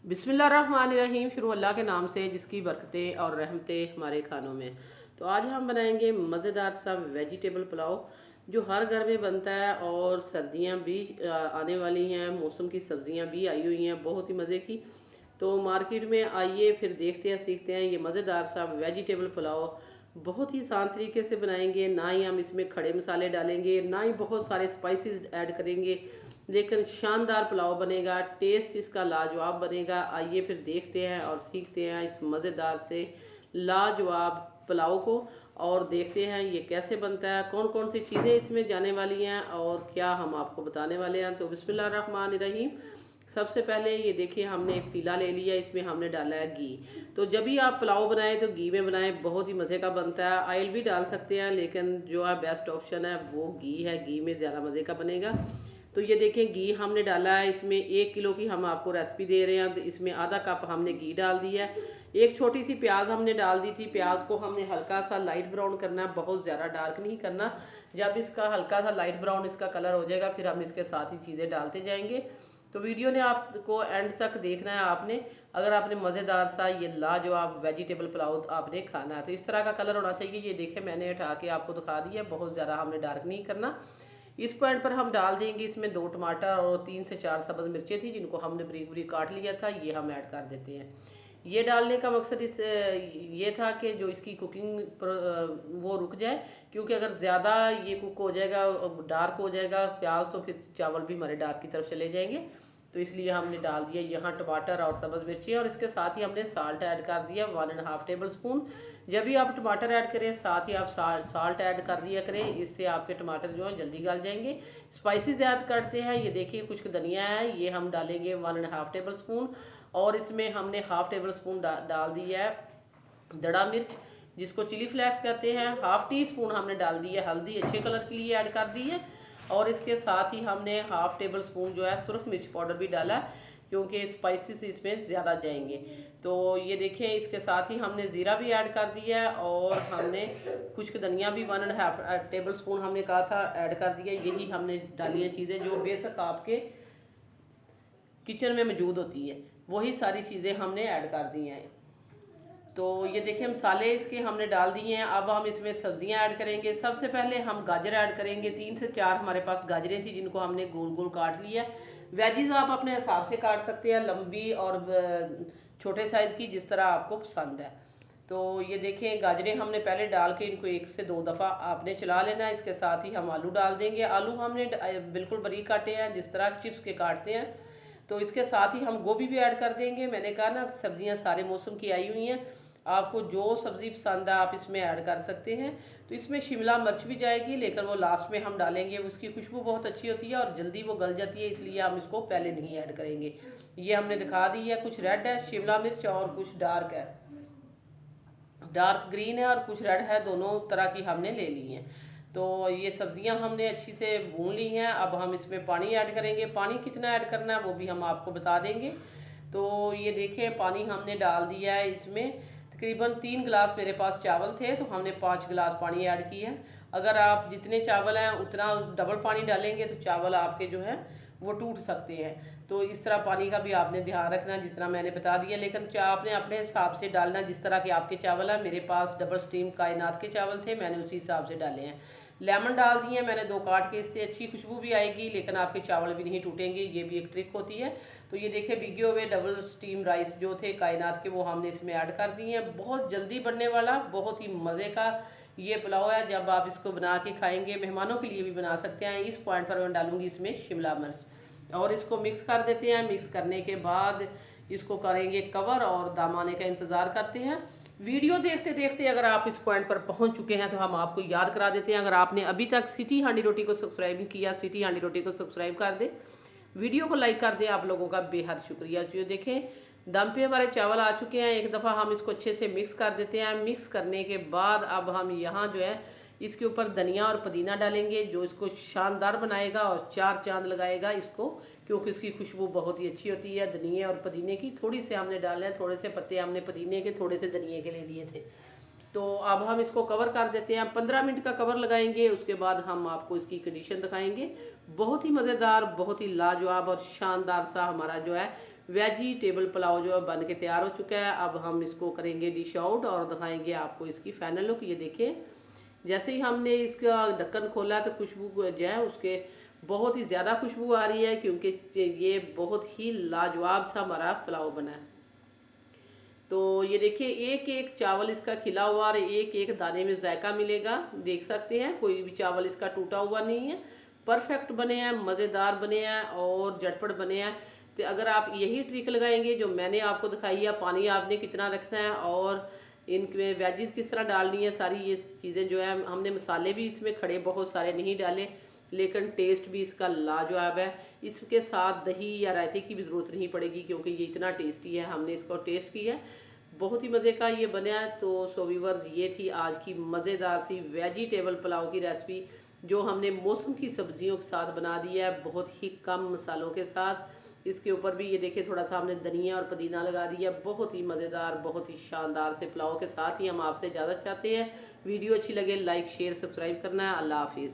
बिस्मिल्लाहिर्रहमानिर्रहीम। शुरू अल्लाह के नाम से जिसकी बरकतें और रहमतें हमारे खानों में। तो आज हम बनाएंगे मज़ेदार सा वेजिटेबल पुलाव जो हर घर में बनता है। और सर्दियां भी आने वाली हैं, मौसम की सब्जियां भी आई हुई हैं बहुत ही मज़े की। तो मार्केट में आइए, फिर देखते हैं सीखते हैं ये मज़ेदार सा वेजिटेबल पुलाव बहुत ही आसान तरीके से बनाएंगे। ना ही हम इसमें खड़े मसाले डालेंगे, ना ही बहुत सारे स्पाइसेस ऐड करेंगे, लेकिन शानदार पुलाव बनेगा। टेस्ट इसका लाजवाब बनेगा। आइए फिर देखते हैं और सीखते हैं इस मज़ेदार से लाजवाब पुलाव को, और देखते हैं ये कैसे बनता है, कौन कौन सी चीज़ें इसमें जाने वाली हैं और क्या हम आपको बताने वाले हैं। तो बिस्मिल्लाहिर्रहमानिर्रहीम। सबसे पहले ये देखिए, हमने एक पतीला ले लिया, इसमें हमने डाला है घी। तो जब भी आप पुलाव बनाएं तो घी में बनाएं, बहुत ही मज़े का बनता है। ऑयल भी डाल सकते हैं, लेकिन जो है बेस्ट ऑप्शन है वो घी है। घी में ज़्यादा मज़े का बनेगा। तो ये देखें, घी हमने डाला है। इसमें 1 किलो की हम आपको रेसिपी दे रहे हैं, तो इसमें आधा कप हमने घी डाल दिया है। एक छोटी सी प्याज हमने डाल दी थी। प्याज को हमने हल्का सा लाइट ब्राउन करना है, बहुत ज़्यादा डार्क नहीं करना। जब इसका हल्का सा लाइट ब्राउन इसका कलर हो जाएगा, फिर हम इसके साथ ही चीज़ें डालते जाएंगे। तो वीडियो ने आपको एंड तक देखना है आपने, अगर आपने मज़ेदार सा ये लाजवाब वेजिटेबल पुलाव आपने खाना है। तो इस तरह का कलर होना चाहिए। ये देखें, मैंने उठा के आपको दिखा दिया, बहुत ज़्यादा हमने डार्क नहीं करना। इस पॉइंट पर हम डाल देंगे इसमें 2 टमाटर और 3 से 4 सब्ज़ मिर्चें थी, जिनको हमने बारीक बारीक काट लिया था, ये हम ऐड कर देते हैं। ये डालने का मकसद इस ये था कि जो इसकी कुकिंग वो रुक जाए, क्योंकि अगर ज़्यादा ये कुक हो जाएगा, डार्क हो जाएगा प्याज, तो फिर चावल भी हमारे डार्क की तरफ चले जाएंगे। तो इसलिए हमने डाल दिया यहाँ टमाटर और सब्ज़ मिर्ची, और इसके साथ ही हमने साल्ट ऐड कर दिया 1.5 टेबल स्पून। जब भी आप टमाटर ऐड करें, साथ ही आप साल्ट ऐड कर दिया करें, इससे आपके टमाटर जो हैं जल्दी गल जाएंगे। स्पाइसेस ऐड करते हैं। ये देखिए, कुछ धनिया है, ये हम डालेंगे 1.5 टेबल स्पून। और इसमें हमने 1/2 टेबल स्पून डाल दिया है दड़ा मिर्च, जिसको चिली फ्लेक्स कहते हैं। 1/2 टी स्पून हमने डाल दी है हल्दी, अच्छे कलर के लिए ऐड कर दी है। और इसके साथ ही हमने 1/2 टेबल स्पून जो है सुरख मिर्च पाउडर भी डाला है, क्योंकि स्पाइसेस इसमें ज़्यादा जाएंगे। तो ये देखें, इसके साथ ही हमने ज़ीरा भी ऐड कर दिया है, और हमने खुश्क धनिया भी 1.5 टेबल स्पून हमने कहा था ऐड कर दिया। यही हमने डाली है चीज़ें जो बेशक आपके किचन में मौजूद होती है, वही सारी चीज़ें हमने ऐड कर दी हैं। तो ये देखिए, मसाले इसके हमने डाल दिए हैं। अब हम इसमें सब्जियां ऐड करेंगे। सबसे पहले हम गाजर ऐड करेंगे। 3 से 4 हमारे पास गाजरें थी, जिनको हमने गोल गोल काट लिया। वेजीज आप अपने हिसाब से काट सकते हैं, लंबी और छोटे साइज़ की, जिस तरह आपको पसंद है। तो ये देखें, गाजरें हमने पहले डाल के इनको 1 से 2 दफ़ा आपने चला लेना है। इसके साथ ही हम आलू डाल देंगे। आलू हमने बिल्कुल बारीक काटे हैं, जिस तरह चिप्स के काटते हैं। तो इसके साथ ही हम गोभी भी ऐड कर देंगे। मैंने कहा ना, सब्जियां सारे मौसम की आई हुई हैं, आपको जो सब्ज़ी पसंद है आप इसमें ऐड कर सकते हैं। तो इसमें शिमला मिर्च भी जाएगी, लेकिन वो लास्ट में हम डालेंगे। उसकी खुशबू बहुत अच्छी होती है और जल्दी वो गल जाती है, इसलिए हम इसको पहले नहीं ऐड करेंगे। ये हमने दिखा दी है, कुछ रेड है शिमला मिर्च और कुछ डार्क है, डार्क ग्रीन है और कुछ रेड है, दोनों तरह की हमने ले ली हैं। तो ये सब्जियां हमने अच्छी से भून ली हैं। अब हम इसमें पानी ऐड करेंगे। पानी कितना ऐड करना है वो भी हम आपको बता देंगे। तो ये देखें, पानी हमने डाल दिया है इसमें। तकरीबन 3 गिलास मेरे पास चावल थे, तो हमने 5 गिलास पानी ऐड किया है। अगर आप जितने चावल हैं उतना डबल पानी डालेंगे तो चावल आपके जो है वो टूट सकते हैं। तो इस तरह पानी का भी आपने ध्यान रखना, जितना मैंने बता दिया। लेकिन आपने अपने हिसाब से डालना, जिस तरह के आपके चावल हैं। मेरे पास डबल स्टीम कायनात के चावल थे, मैंने उसी हिसाब से डाले हैं। लेमन डाल दिए मैंने 2 काट के, इससे अच्छी खुशबू भी आएगी, लेकिन आपके चावल भी नहीं टूटेंगे। ये भी एक ट्रिक होती है। तो ये देखिए, भिगे हुए डबल स्टीम राइस जो थे कायनात के, वो हमने इसमें ऐड कर दिए हैं। बहुत जल्दी बनने वाला, बहुत ही मज़े का ये पुलाव है। जब आप इसको बना के खाएंगे, मेहमानों के लिए भी बना सकते हैं। इस पॉइंट पर मैं डालूंगी इसमें शिमला मिर्च, और इसको मिक्स कर देते हैं। मिक्स करने के बाद इसको करेंगे कवर और दम आने का इंतज़ार करते हैं। वीडियो देखते देखते अगर आप इस पॉइंट पर पहुंच चुके हैं, तो हम आपको याद करा देते हैं, अगर आपने अभी तक सिटी हांडी रोटी को सब्सक्राइब नहीं किया, सिटी हांडी रोटी को सब्सक्राइब कर दें, वीडियो को लाइक कर दें। आप लोगों का बेहद शुक्रिया। जो देखें, दम पे हमारे चावल आ चुके हैं। एक दफ़ा हम इसको अच्छे से मिक्स कर देते हैं। मिक्स करने के बाद अब हम यहाँ जो है इसके ऊपर धनिया और पुदीना डालेंगे, जो इसको शानदार बनाएगा और 4 चांद लगाएगा इसको, क्योंकि इसकी खुशबू बहुत ही अच्छी होती है धनिया और पुदीने की। थोड़ी से हमने डाले हैं, थोड़े से पत्ते हमने पुदीने के, थोड़े से धनिए के ले लिए थे। तो अब हम इसको कवर कर देते हैं। 15 मिनट का कवर लगाएंगे, उसके बाद हम आपको इसकी कंडीशन दिखाएंगे। बहुत ही मज़ेदार, बहुत ही लाजवाब और शानदार सा हमारा जो है वेजिटेबल पुलाव जो है बन के तैयार हो चुका है। अब हम इसको करेंगे डिश आउट और दिखाएंगे आपको इसकी फाइनल लुक। ये देखें, जैसे ही हमने इसका ढक्कन खोला तो खुशबू जो है उसके बहुत ही ज़्यादा खुशबू आ रही है, क्योंकि ये बहुत ही लाजवाब सा हमारा पुलाव बना है। तो ये देखिए, एक एक चावल इसका खिला हुआ और एक एक दाने में जायका मिलेगा। देख सकते हैं कोई भी चावल इसका टूटा हुआ नहीं है, परफेक्ट बने हैं, मज़ेदार बने हैं और झटपट बने हैं। तो अगर आप यही ट्रिक लगाएंगे जो मैंने आपको दिखाई है, पानी आपने कितना रखना है और इनमें वेजिस किस तरह डालनी है, सारी ये चीज़ें जो है, हमने मसाले भी इसमें खड़े बहुत सारे नहीं डाले, लेकिन टेस्ट भी इसका लाजवाब है। इसके साथ दही या रायते की भी ज़रूरत नहीं पड़ेगी, क्योंकि ये इतना टेस्टी है। हमने इसको टेस्ट किया है, बहुत ही मज़े का ये बना है। तो सो व्यूअर्स, ये थी आज की मज़ेदार सी वेजिटेबल पुलाव की रेसिपी, जो हमने मौसम की सब्जियों के साथ बना दी है, बहुत ही कम मसालों के साथ। इसके ऊपर भी ये देखिए थोड़ा सा हमने धनिया और पुदीना लगा दिया। बहुत ही मज़ेदार, बहुत ही शानदार से पुलाव के साथ ही हम आपसे इजाज़त चाहते हैं। वीडियो अच्छी लगे लाइक शेयर सब्सक्राइब करना है। अल्लाह हाफिज़।